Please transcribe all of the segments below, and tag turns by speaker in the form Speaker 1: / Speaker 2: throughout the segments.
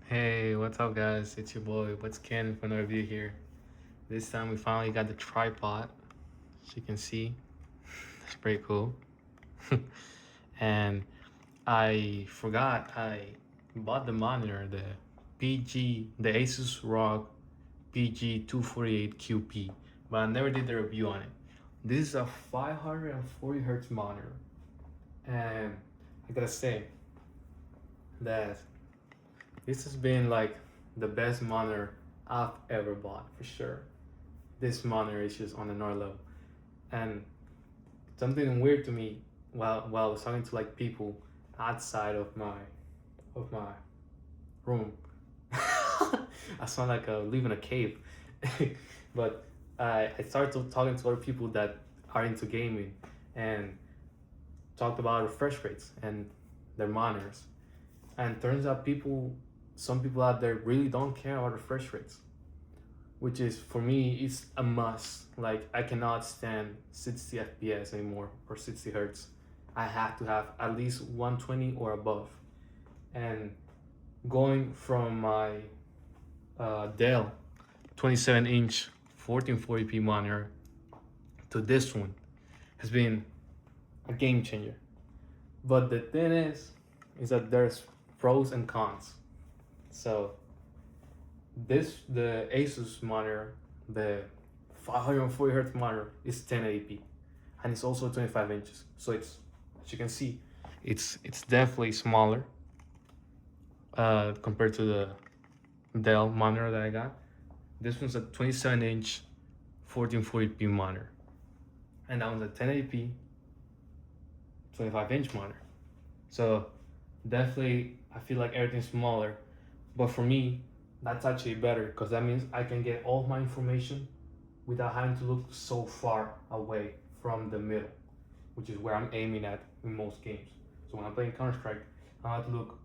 Speaker 1: Hey, what's up, guys? It's your boy, What's Ken, for another video here. This time we finally got the tripod, as you can see. It's pretty cool. And I forgot I bought the monitor, the Asus ROG PG248QP, but I never did the review on it. This is a 540 hertz monitor, and I gotta say that this has been like the best monitor I've ever bought for sure. This monitor is just on another level. And something weird to me while I was talking to like people outside of my room. I sound like I live in a cave. But I started talking to other people that are into gaming and talked about refresh rates and their monitors. And turns out some people out there really don't care about refresh rates, which is for me it's a must. Like I cannot stand 60 FPS anymore or 60 hertz. I have to have at least 120 or above. And going from my Dell 27-inch 1440p monitor to this one has been a game changer. But the thing is that there's pros and cons. So the Asus monitor, the 540 hertz monitor, is 1080p, and it's also 25 inches. So it's, as you can see, it's definitely smaller compared to the Dell monitor that I got. This one's a 27-inch 1440p monitor, and that one's a 1080p 25-inch monitor. So definitely, I feel like everything's smaller, but for me, that's actually better because that means I can get all my information without having to look so far away from the middle, which is where I'm aiming at in most games. So when I'm playing Counter-Strike, I have to look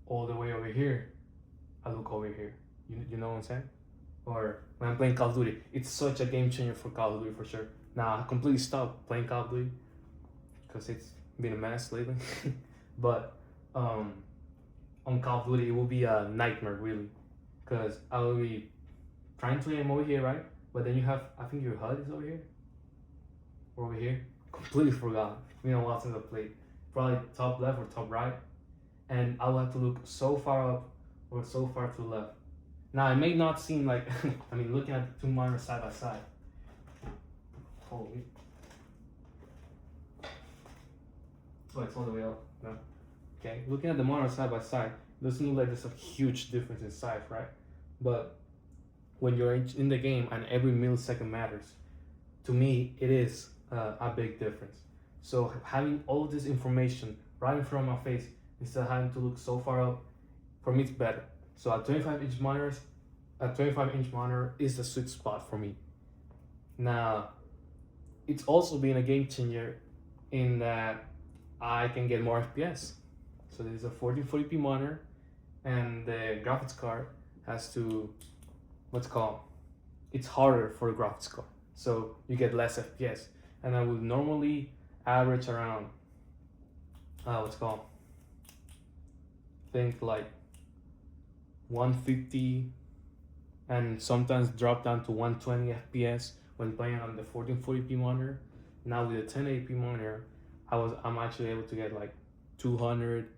Speaker 1: all the way over here. I look over here. You know what I'm saying? Or when I'm playing Call of Duty, it's such a game changer for Call of Duty for sure. Now I completely stopped playing Call of Duty because it's been a mess lately. But on Call of Duty, it will be a nightmare really, because I will be trying to aim over here, right? But then you have, I think your HUD is over here, or over here. Completely forgot. You know what's in the plate? Probably top left or top right, and I will have to look so far up or so far to the left. Now it may not seem like, I mean, looking at the two monitors side by side. Holy. Oh, it's all the way up. No. Okay, looking at the monitor side by side, it doesn't look like there's a huge difference in size, right? But when you're in the game and every millisecond matters, to me, it is a big difference. So having all of this information right in front of my face instead of having to look so far up, for me, it's better. So a 25-inch monitor is the sweet spot for me. Now, it's also been a game changer in that I can get more FPS. So this is a 1440p monitor, and the graphics card has to, what's called, it's harder for the graphics card. So you get less FPS. And I would normally average around, what's called, think like 150 and sometimes drop down to 120 FPS when playing on the 1440p monitor. Now with the 1080p monitor, I'm actually able to get like 200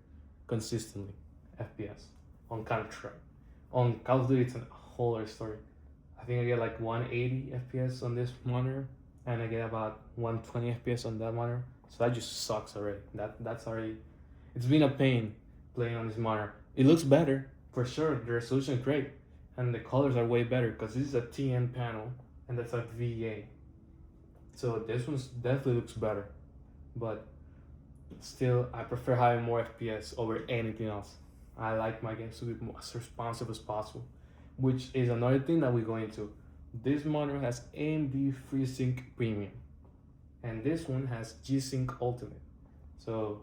Speaker 1: consistently FPS on Counter-Strike. On Call of Duty, it's a whole other story. I think I get like 180 FPS on this monitor, and I get about 120 FPS on that monitor. So that just sucks already. That's already, it's been a pain playing on this monitor. It looks better for sure. The resolution is great, and the colors are way better because this is a TN panel and that's a VGA. So this one definitely looks better, but still I prefer having more FPS over anything else. I like my games to be as responsive as possible, which is another thing that we go into. This monitor has AMD FreeSync Premium, and this one has G-Sync Ultimate. So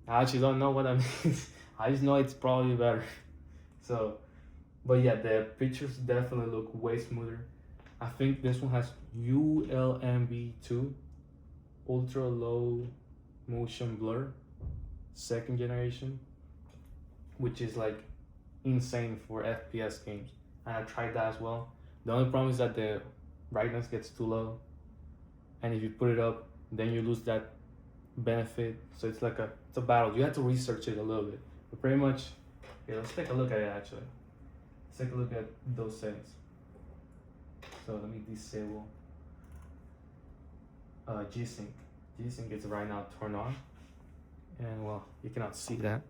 Speaker 1: I actually don't know what that means. I just know it's probably better. So, but yeah, the pictures definitely look way smoother. I think this one has ULMB2, ultra low motion blur, second generation, which is like insane for FPS games, and I tried that as well. The only problem is that the brightness gets too low, and if you put it up, then you lose that benefit. So it's a battle. You have to research it a little bit, but pretty much. Okay, let's take a look at it actually. Let's take a look at those settings. So let me disable G-Sync. G-Sync is right now turned on, and well, you cannot see that,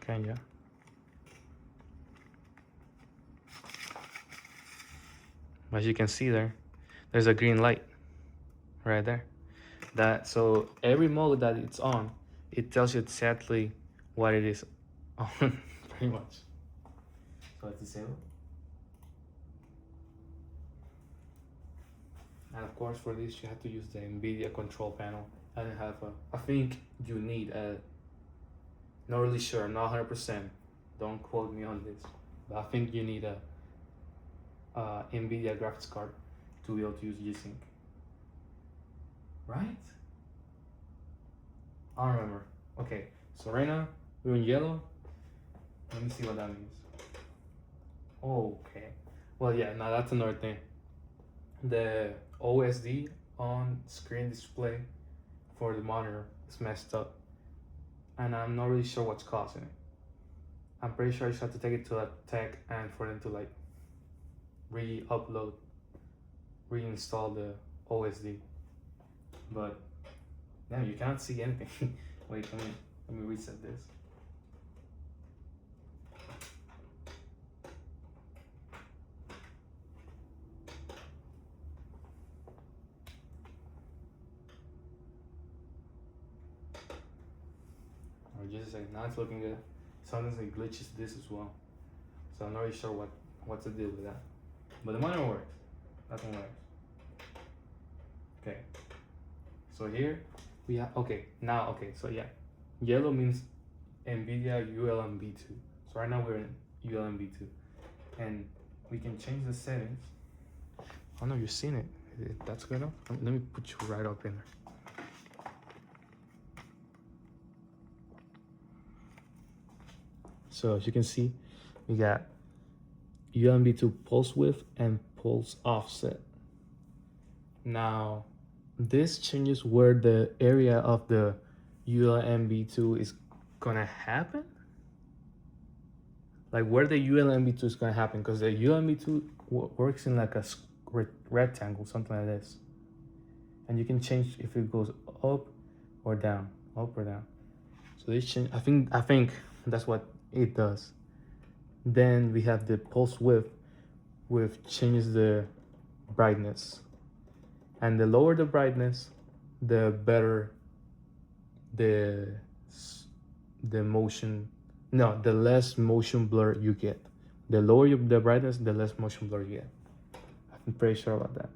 Speaker 1: can you? As you can see there's a green light right there. So every mode that it's on, it tells you exactly what it is on, pretty much. So let's disable. And of course, for this, you have to use the NVIDIA control panel. I didn't have I think you need not really sure, not 100%. Don't quote me on this, but I think you need a NVIDIA graphics card to be able to use G-Sync. Right? I don't remember. Okay, so right now we're in yellow. Let me see what that means. Okay. Well, yeah, now that's another thing. The OSD on screen display for the monitor is messed up, and I'm not really sure what's causing it. I'm pretty sure I just have to take it to a tech and for them to like reinstall the OSD. But damn, you can't see anything. Wait, let me reset this. Just like now it's looking good. Sometimes it glitches this as well, so I'm not really sure what to do with that. But the monitor works. That one works. Okay. So here we have So yeah, yellow means NVIDIA ULMB2. So right now we're in ULMB2, and we can change the settings. Oh no, you've seen it. That's good enough. Let me put you right up in there. So as you can see, we got ULMB2 pulse width and pulse offset. Now, this changes where the area of the ULMB2 is gonna happen. Like where the ULMB2 is gonna happen, because the ULMB2 works in like a rectangle, something like this. And you can change if it goes up or down, up or down. So this change, I think that's what it does. Then we have the pulse width, which changes the brightness. And the lower the brightness, the better the less motion blur you get. The lower the brightness, the less motion blur you get. I'm pretty sure about that.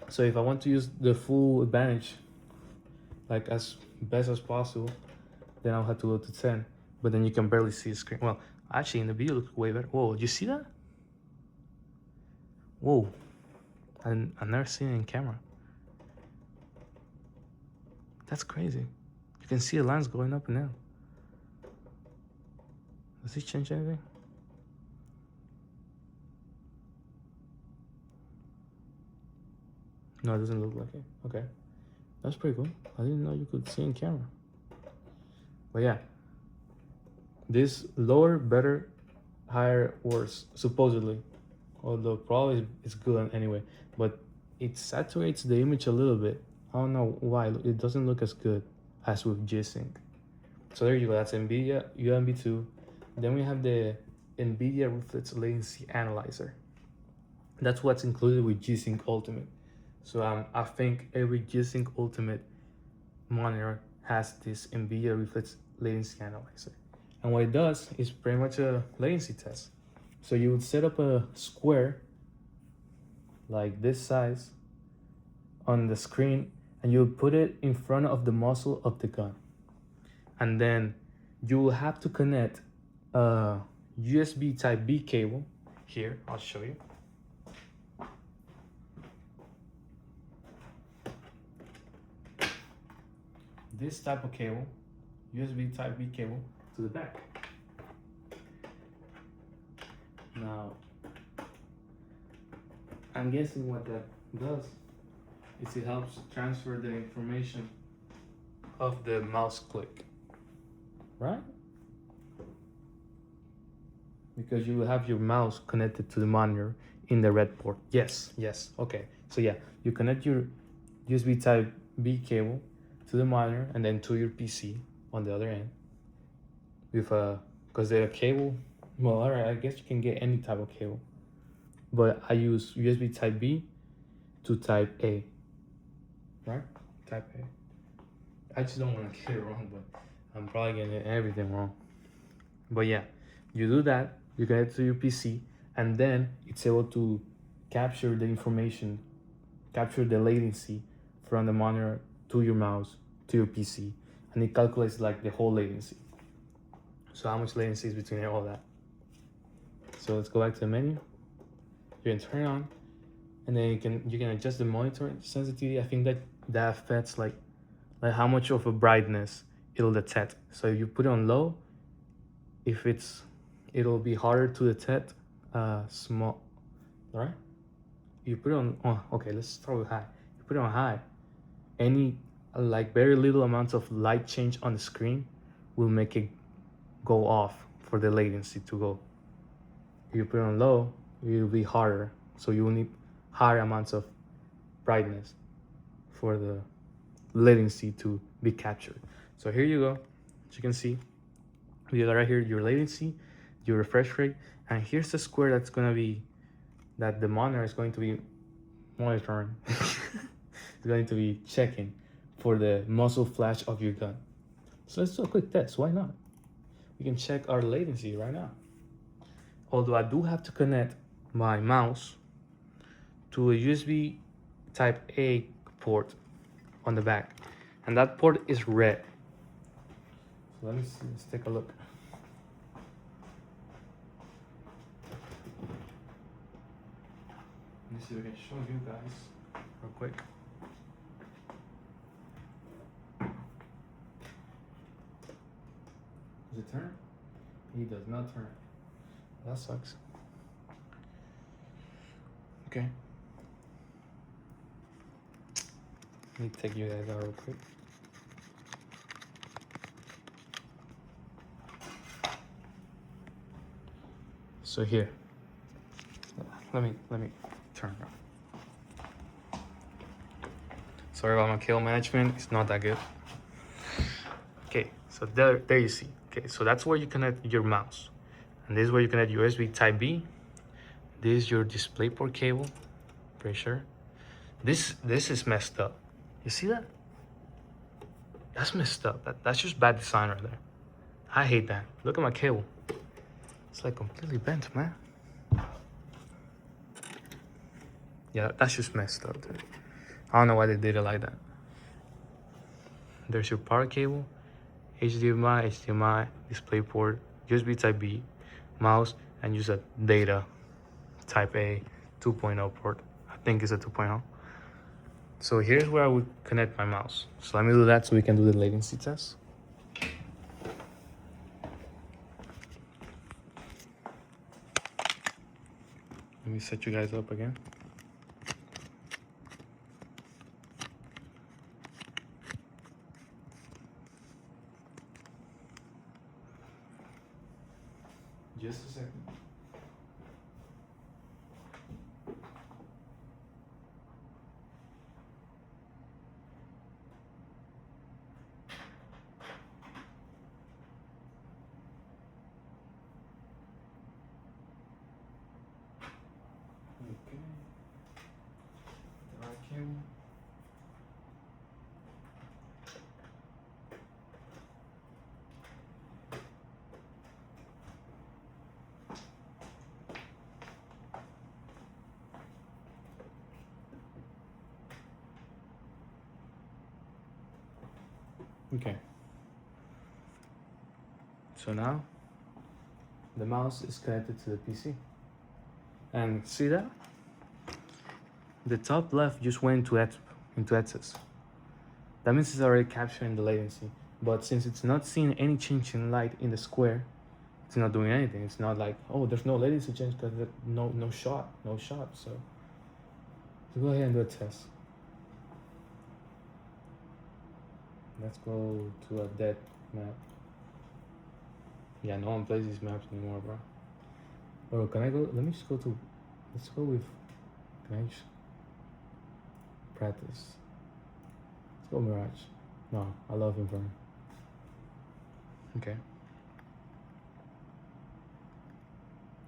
Speaker 1: So if I want to use the full advantage, like as best as possible, then I'll have to go to 10. But then you can barely see the screen. Well, actually in the video it looks way better. Whoa, did you see that? Whoa, I've never seen it in camera. That's crazy. You can see the lines going up and down. Does this change anything? No, it doesn't look like it. Okay, that's pretty cool. I didn't know you could see in camera. But yeah, this lower, better, higher, worse, supposedly. Although probably it's good anyway, but it saturates the image a little bit. I don't know why, it doesn't look as good as with G-Sync. So there you go, that's NVIDIA ULMB2. Then we have the NVIDIA Reflex Latency Analyzer. That's what's included with G-Sync Ultimate. So I think every G-Sync Ultimate monitor has this NVIDIA Reflex Latency Analyzer. And what it does is pretty much a latency test. So you would set up a square like this size on the screen, and you would put it in front of the muzzle of the gun. And then you will have to connect a USB type B cable. Here, I'll show you. This type of cable, USB type B cable, to the back. Now, I'm guessing what that does is it helps transfer the information of the mouse click, right? Because you have your mouse connected to the monitor in the red port. Yes, yes, okay. So yeah, you connect your USB type B cable to the monitor and then to your PC on the other end with because the cable, well, all right, I guess you can get any type of cable, but I use USB type B to type A, right? Type A. I just don't want to get it wrong, but I'm probably getting everything wrong. But yeah, you do that, you connect to your PC, and then it's able to capture the information, capture the latency from the monitor to your mouse to your PC, and it calculates like the whole latency. So how much latency is between all that? So let's go back to the menu. You can turn it on, and then you can adjust the monitor sensitivity. I think that affects like how much of a brightness it'll detect. So if you put it on low, it'll be harder to detect small, right? You put it on, oh, okay, let's start with high. You put it on high, any like very little amounts of light change on the screen will make it go off for the latency to go. If you put it on low, it'll be harder. So you will need higher amounts of brightness for the latency to be captured. So here you go. As you can see, you got right here your latency, your refresh rate, and here's the square that's gonna be that the monitor is going to be monitoring. It's going to be checking for the muzzle flash of your gun. So let's do a quick test. Why not? We can check our latency right now. Although I do have to connect my mouse to a USB type A port on the back, and that port is red. So let me see, let's take a look. Let me see if I can show you guys real quick. Does it turn? It does not turn. That sucks. Okay. Let me take you guys out real quick. So here, let me turn around. Sorry about my cable management, it's not that good. Okay, so there you see. Okay, so that's where you connect your mouse. And this is where you connect USB type B. This is your DisplayPort cable, pretty sure. This is messed up. You see that? That's messed up. That's just bad design right there. I hate that. Look at my cable. It's like completely bent, man. Yeah, that's just messed up, dude. I don't know why they did it like that. There's your power cable, HDMI, DisplayPort, USB type B, mouse, and use a data type A 2.0 port. I think it's a 2.0. So here's where I would connect my mouse. So let me do that so we can do the latency test. Let me set you guys up again. Just a second. Okay. The right cable. Okay. So now the mouse is connected to the PC. And see that? The top left just went into access. That means it's already capturing the latency. But since it's not seeing any change in light in the square, it's not doing anything. It's not like, oh, there's no latency change because no shot. So go ahead and do a test. Let's go to a dead map. Yeah, no one plays these maps anymore, bro. Or can I go? Let me just go to. Let's go with. Can I just practice? Let's go Mirage. No, I love Inferno. Okay.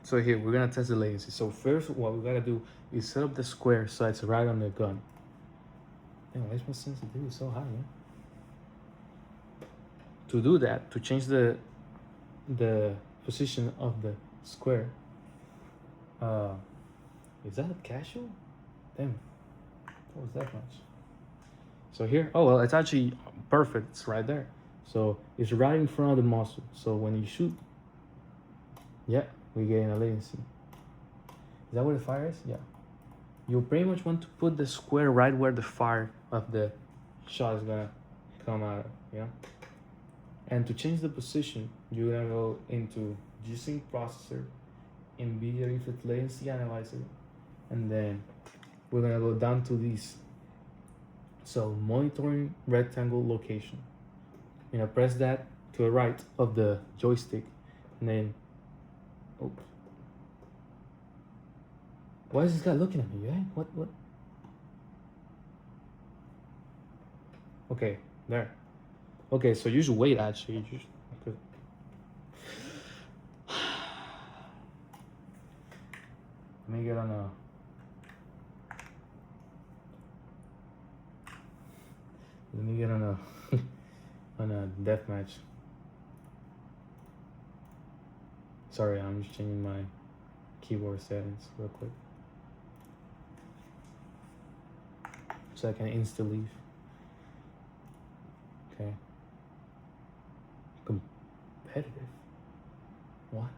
Speaker 1: So here we're gonna test the latency. So first, what we gotta do is set up the square so it's right on the gun. Damn, why is my sensitivity so high, man? To do that, to change the position of the square. Is that a casual? Damn, what was that much? So here, oh well, it's actually perfect. It's right there. So it's right in front of the muzzle. So when you shoot, yeah, we're getting a latency. Is that where the fire is? Yeah. You pretty much want to put the square right where the fire of the shot is gonna come out of, yeah? And to change the position, you're gonna go into G-Sync processor, NVIDIA Reflex Latency Analyzer, and then we're gonna go down to these. So monitoring rectangle location. You're gonna press that to the right of the joystick, and then, oh. Why is this guy looking at me, eh? What? Okay, there. Okay, so you should wait actually. You just, okay. Let me get on a. Let me get on a on a deathmatch. Sorry, I'm just changing my keyboard settings real quick so I can insta leave. Okay. Competitive. What?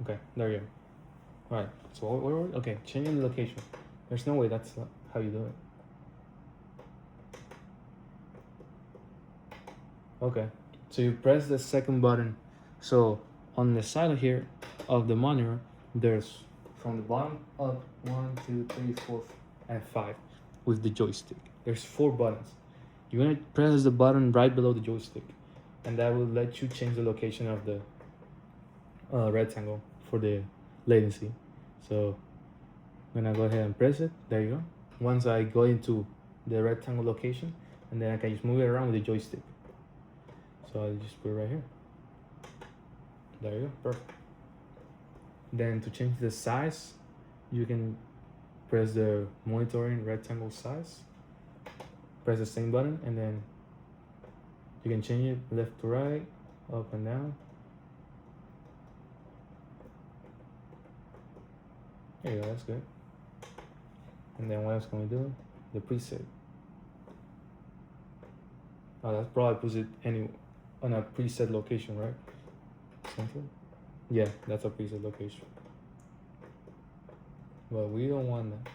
Speaker 1: Okay, there you go. Alright, so where were we? Okay, changing the location. There's no way that's how you do it. Okay, so you press the second button. So on the side of here of the monitor, there's from the bottom up 1, 2, 3, 4, and 5 with the joystick. There's 4 buttons. You're gonna press the button right below the joystick, and that will let you change the location of the rectangle for the latency. So I'm gonna go ahead and press it. There you go. Once I go into the rectangle location, and then I can just move it around with the joystick. So I'll just put it right here. There you go, perfect. Then to change the size, you can press the monitoring rectangle size, press the same button, and then you can change it left to right, up and down. There you go, that's good. And then what else can we do? The preset. Oh, that probably puts it on a preset location, right? Something? Yeah, that's a preset location. But we don't want that.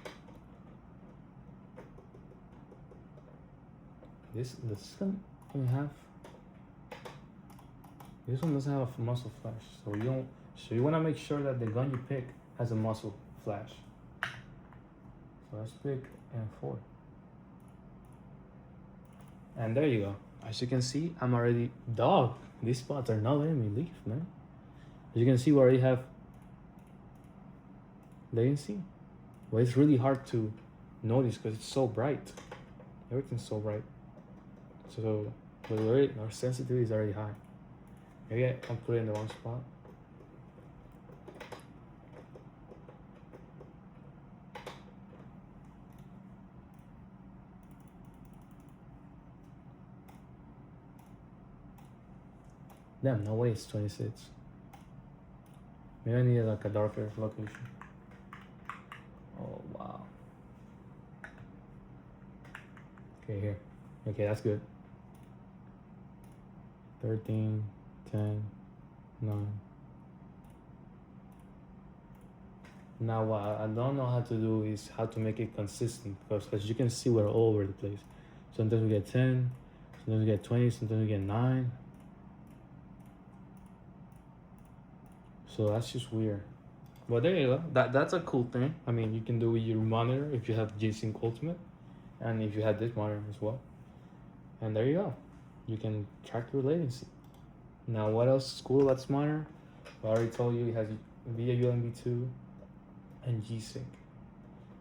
Speaker 1: This one doesn't have. This one doesn't have a muzzle flash, so you don't. So you want to make sure that the gun you pick has a muzzle flash. So let's pick M4. And there you go. As you can see, I'm already dog. These spots are not letting me leave, man. As you can see, we already have latency. But it's really hard to notice because it's so bright. Everything's so bright. So our sensitivity is already high. Maybe I can put it in the wrong spot. Damn, no way it's 26. Maybe I need like a darker location. Oh, wow. Okay, here. Okay, that's good. 13, 10, 9. Now what I don't know how to do is how to make it consistent, because as you can see, we're all over the place. Sometimes we get 10, sometimes we get 20, sometimes we get 9. So that's just weird. But there you go. That's a cool thing. I mean, you can do with your monitor if you have G-Sync Ultimate, and if you have this monitor as well. And there you go. You can track your latency. Now, what else is cool about this monitor? I already told you it has via USB 2 and G-Sync.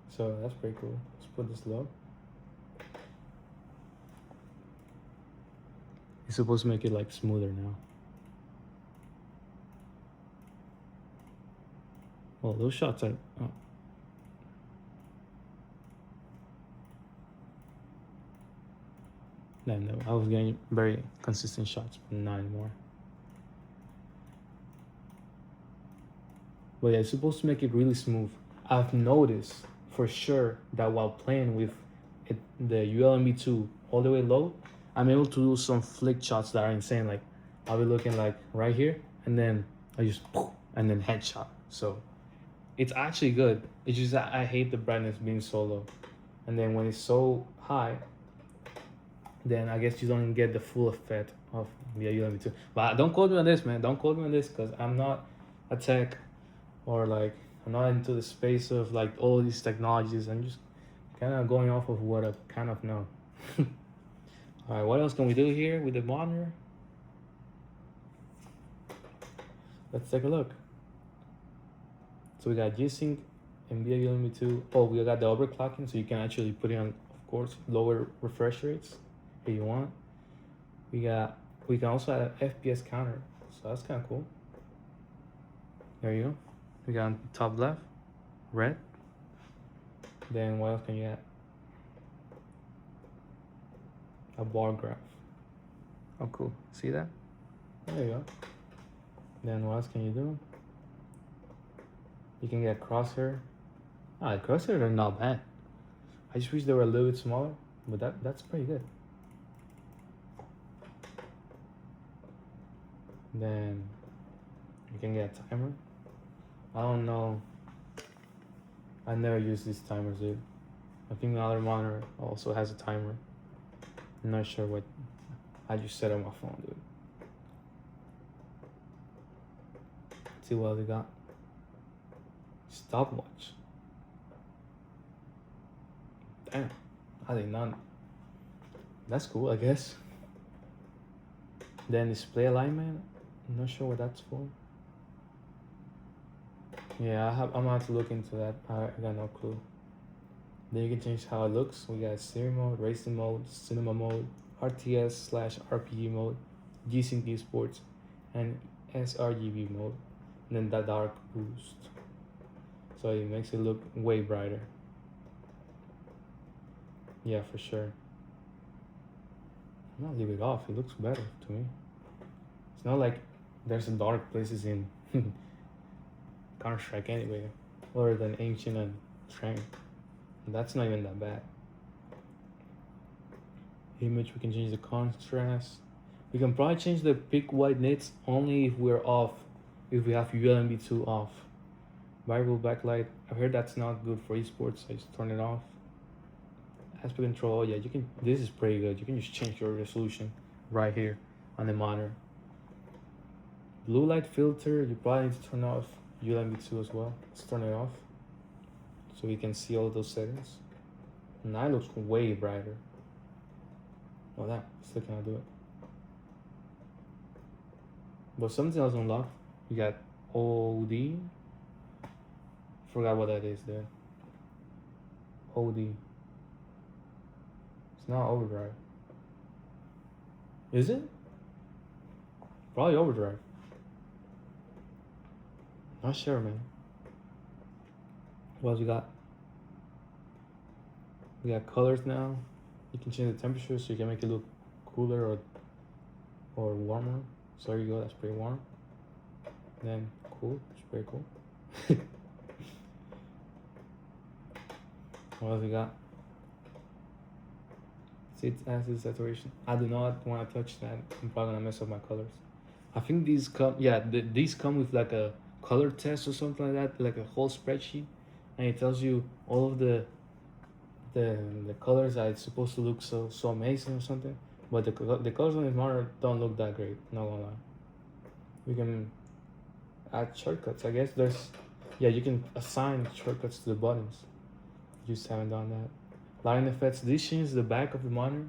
Speaker 1: So that's pretty cool. Let's put this low. It's supposed to make it like smoother now. Well, those shots are. Oh. No, I was getting very consistent shots, but not anymore. But yeah, it's supposed to make it really smooth. I've noticed for sure that while playing with it, the ULMB 2 all the way low, I'm able to do some flick shots that are insane. Like I'll be looking like right here, and then I just and then headshot. So it's actually good. It's just that I hate the brightness being so low, and then when it's so high, then I guess you don't get the full effect of the ULMB 2. But don't quote me on this, man. Don't quote me on this because I'm not a tech, or like I'm not into the space of like all these technologies. I'm just kind of going off of what I kind of know. All right, what else can we do here with the monitor? Let's take a look. So we got G-Sync and ULMB 2. Oh, we got the overclocking, so you can actually put it on, of course, lower refresh rates if you want. We can also add an FPS counter, so that's kind of cool. There you go. We got on top left, red. Then what else can you add? A bar graph. Oh, cool. See that? There you go. Then what else can you do? You can get crosshair. Ah, the crosshairs are not bad. I just wish they were a little bit smaller, but that's pretty good. Then you can get a timer. I don't know. I never use these timers, dude. I think the other monitor also has a timer. I'm not sure what I just set on my phone, dude. Let's see what they got. Stopwatch. Damn, I did not. That's cool, I guess. Then display alignment. I'm not sure what that's for. Yeah, I'm gonna have to look into that. I got no clue. Then you can change how it looks. We got series mode, racing mode, cinema mode, RTS/RPG mode, G-Sync esports, and sRGB mode. And then that dark boost. So it makes it look way brighter. Yeah, for sure. I'm not leave it off. It looks better to me. It's not like there's some dark places in Counter-Strike anyway, other than Ancient and Train. That's not even that bad. Image, we can change the contrast. We can probably change the peak white nits only if we're off, if we have ULMB 2 off. Variable backlight, I've heard that's not good for esports, so I just turn it off. Aspect control, yeah, you can, this is pretty good. You can just change your resolution right here on the monitor. Blue light filter, you probably need to turn off ULMB 2 as well. Let's turn it off so we can see all those settings. Now it looks way brighter. Oh, that still cannot do it. But something else unlocked. You got OD. Forgot what that is there. OD. It's not overdrive. Is it? Probably overdrive. Not sure, man. What else we got? We got colors now. You can change the temperature so you can make it look cooler or warmer. So there you go, that's pretty warm. Then cool, it's pretty cool. What else we got? Seat acid saturation. I do not want to touch that. I'm probably gonna mess up my colors. I think these come, yeah, these come with like a color test or something like that, like a whole spreadsheet, and it tells you all of the the colors are supposed to look so amazing or something, but the colors on this monitor don't look that great. Not gonna lie. You can add shortcuts. I guess there's, yeah, you can assign shortcuts to the buttons. Just haven't done that. Lighting effects. This changes the back of the monitor,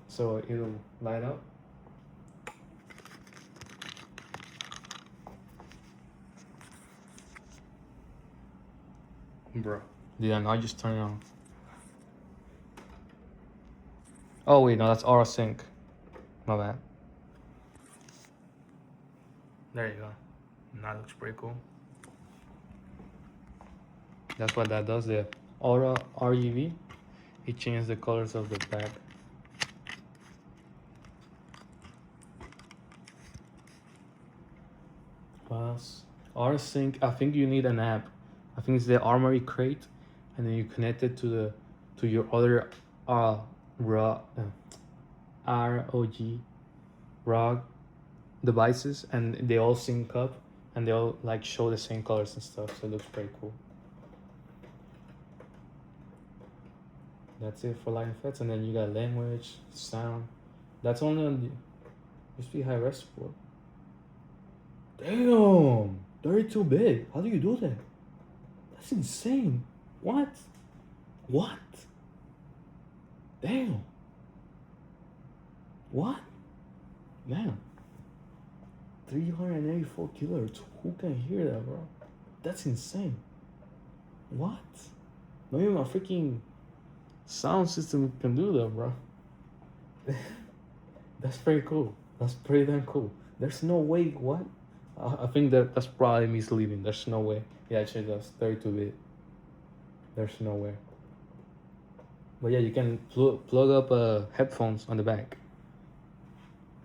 Speaker 1: so it'll light up. Bro, yeah, now just turn it on. Oh wait, no, that's aura sync. My bad. There you go. That looks pretty cool. That's what that does. The aura RGB, it changes the colors of the back. Plus, aura sync. I think you need an app. I think it's the Armory Crate, and then you connect it to your other ROG devices, and they all sync up, and they all like show the same colors and stuff. So it looks pretty cool. That's it for light effects, and then you got language, sound. That's only on the USB high res support. Damn, 32-bit. How do you do that? That's insane. What? What? Damn. What? Damn. 384 kilohertz. Who can hear that, bro? That's insane. What? Not even a freaking sound system can do that, bro. That's pretty cool. That's pretty damn cool. There's no way. What? I think that's probably misleading. There's no way. Yeah, actually, that's 32-bit. There's no way. But yeah, you can plug up headphones on the back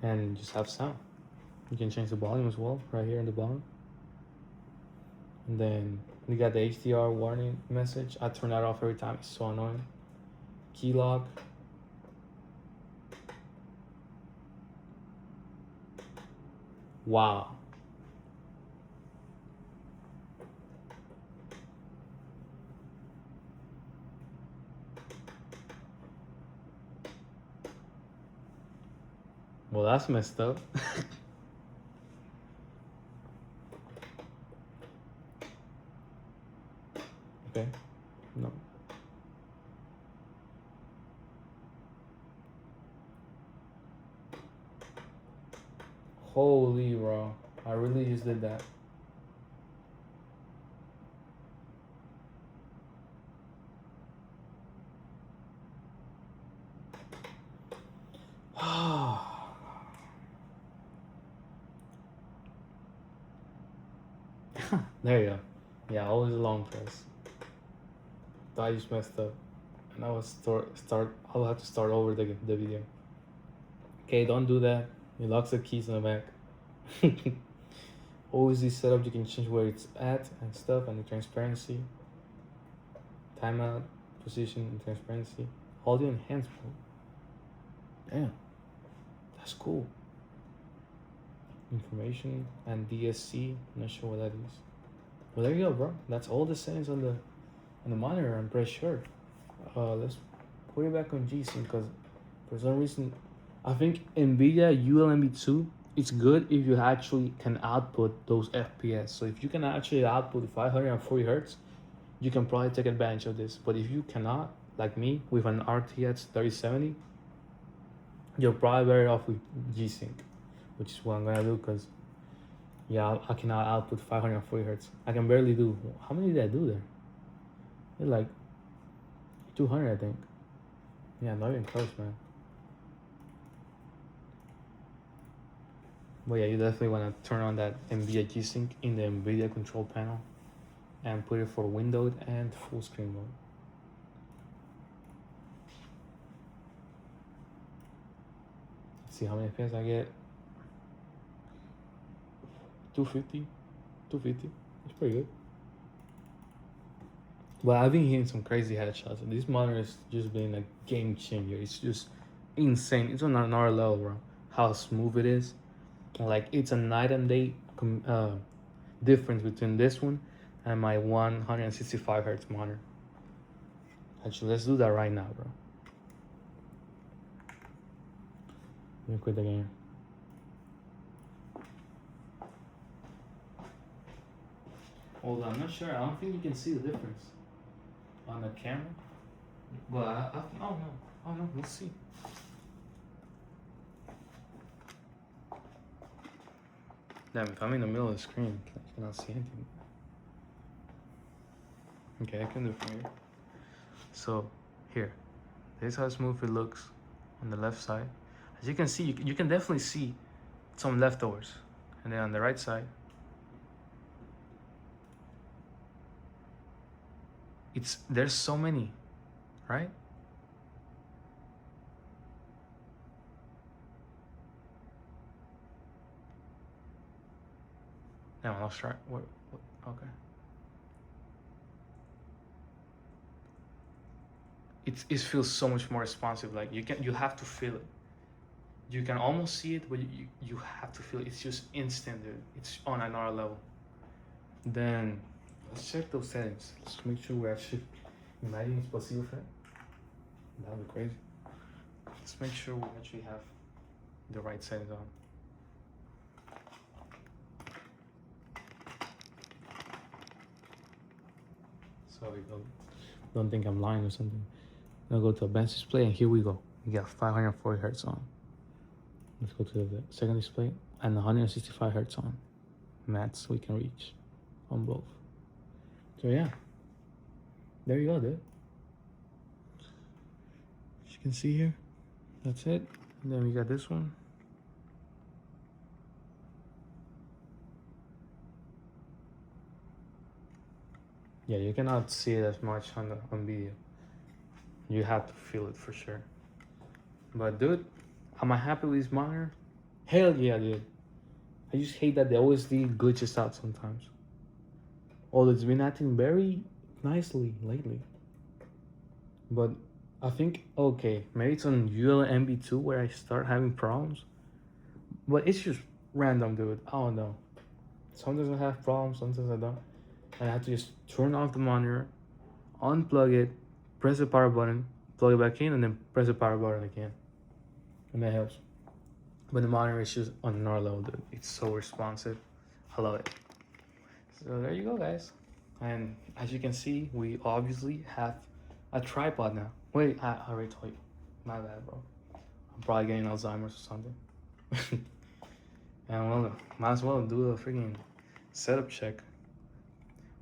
Speaker 1: and just have sound. You can change the volume as well, right here in the bottom. And then we got the HDR warning message. I turn that off every time. It's so annoying. Key lock. Wow. Well, that's messed up. Okay. No. Holy bro. I really just did that. There you go. Yeah, always a long press. I just messed up. And I was I'll have to start over the video. Okay, don't do that. It locks the keys in the back. Always this setup, you can change where it's at and stuff, and the transparency. Timeout, position, and transparency. Audio enhanced mode. Damn. That's cool. Information and DSC. I'm not sure what that is. Well, there you go, bro. That's all the settings on the monitor. I'm pretty sure. Let's put it back on G-Sync because for some reason, I think NVIDIA ULMB2. It's good if you actually can output those FPS. So if you can actually output 540 hertz, you can probably take advantage of this. But if you cannot, like me, with an RTX 3070, you're probably better off with G-Sync, which is what I'm gonna do because, yeah, I cannot output 540 hertz. I can barely do, how many did I do there? It's like 200, I think. Yeah, not even close, man. But yeah, you definitely want to turn on that NVIDIA G-Sync in the NVIDIA control panel and put it for windowed and full screen mode. Let's see how many FPS I get. 250. It's pretty good. But I've been hitting some crazy headshots. This monitor is just being a game changer. It's just insane. It's on another level, bro. How smooth it is. Like, it's a night and day difference between this one and my 165 hertz monitor. Actually, let's do that right now, bro. Let me quit the game. Hold on, I'm not sure. I don't think you can see the difference on the camera. But I don't know. I don't know. We'll see. Damn, if I'm in the middle of the screen, I cannot see anything. Okay, I can do it from here. So, here. This is how smooth it looks on the left side. As you can see, you can definitely see some leftovers. And then on the right side, there's so many, right? Now I'll try. What? Okay. It feels so much more responsive. Like you have to feel it. You can almost see it, but you have to feel it. It's just instant, dude. It's on another level. Then let's check those settings. Let's make sure we actually imagine it's possible for it. That would be crazy. Let's make sure we actually have the right settings on. Sorry, don't think I'm lying or something. I'll go to advanced display, and here we go. We got 540 hertz on. Let's go to the second display, and 165 hertz on. Max we can reach on both. So yeah, there you go, dude. As you can see here, that's it. And then we got this one. Yeah, you cannot see it as much on video. You have to feel it for sure. But dude, am I happy with this monitor? Hell yeah, dude. I just hate that the OSD glitches out sometimes. Although it's been acting very nicely lately. But I think, okay, maybe it's on ULMB2 where I start having problems. But it's just random, dude. I don't know. Sometimes I have problems, sometimes I don't. And I have to just turn off the monitor, unplug it, press the power button, plug it back in, and then press the power button again. And that helps. But the monitor is just on another level, dude. It's so responsive. I love it. So there you go, guys. And as you can see, we obviously have a tripod now. Wait, I already told you. My bad, bro. I'm probably getting Alzheimer's or something. And well, might as well do a freaking setup check.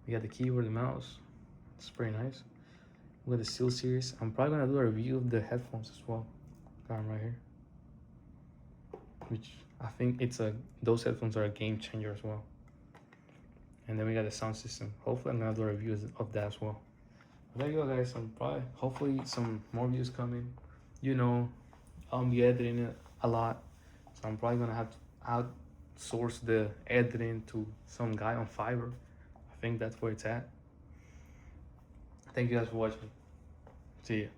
Speaker 1: We got the keyboard, the mouse. It's pretty nice. We got the Steel Series. I'm probably gonna do a review of the headphones as well. Got them right here. Which I think those headphones are a game changer as well. And then we got the sound system. Hopefully I'm gonna do a review of that as well. But there you go, guys. Hopefully some more views coming. You know, I'll be editing it a lot. So I'm probably gonna have to outsource the editing to some guy on Fiverr. I think that's where it's at. Thank you guys for watching. See ya.